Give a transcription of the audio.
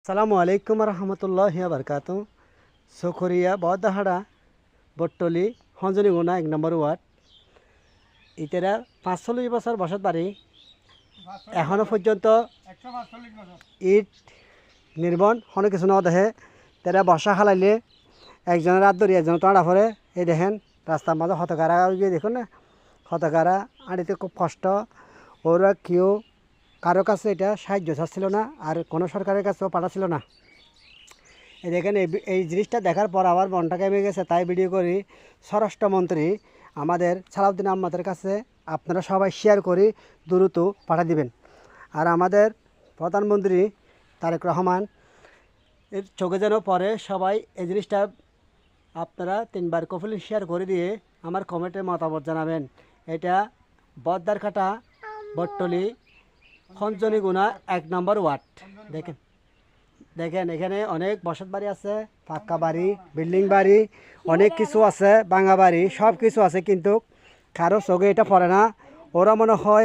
আসসালামু আলাইকুম রহমতুল্লাহি বারকাত সখরিয়া বদাহাড়া বট্টলি হঞ্জনীগুনা 1 নম্বর ওয়ার্ড ইতেরা 45 বছর বসত বাড়ি এখনো পর্যন্ত ইট নির্মাণ হনে কিছু না দেখে তারা বর্ষা খালাইলে একজনের রাত ধরি একজন টাড়া পরে এই দেখেন রাস্তার মাঝে হতকারা গিয়ে দেখুন না হতকারা আড়িতে খুব কষ্ট ওরা কেউ কারো কাছে এটা সাহায্য চাচ্ছিল না আর কোনো সরকারের কাছেও পাঠাচ্ছিল না। এই দেখেন এই জিনিসটা দেখার পর আবার মনটা কেমে গেছে, তাই ভিডিও করি। স্বরাষ্ট্রমন্ত্রী আমাদের সালাউদ্দিন আহমদের কাছে আপনারা সবাই শেয়ার করে দ্রুত পাঠিয়ে দিবেন। আর আমাদের প্রধানমন্ত্রী তারেক রহমান এর চোখে যেন পরে সবাই এই জিনিসটা আপনারা 3বার কপিল শেয়ার করে দিয়ে আমার কমেন্টে মতামত জানাবেন। এটা বদ্দারকাটা বট্টলি হঞ্জনীগুনা 1 নম্বর ওয়ার্ড। দেখেন দেখেন এখানে অনেক বসত বাড়ি আছে, পাক্কা বাড়ি, বিল্ডিং বাড়ি, অনেক কিছু আছে, ভাঙা বাড়ি, সব কিছু আছে, কিন্তু কারো চোখে এটা পড়ে না। ওরা মনে হয়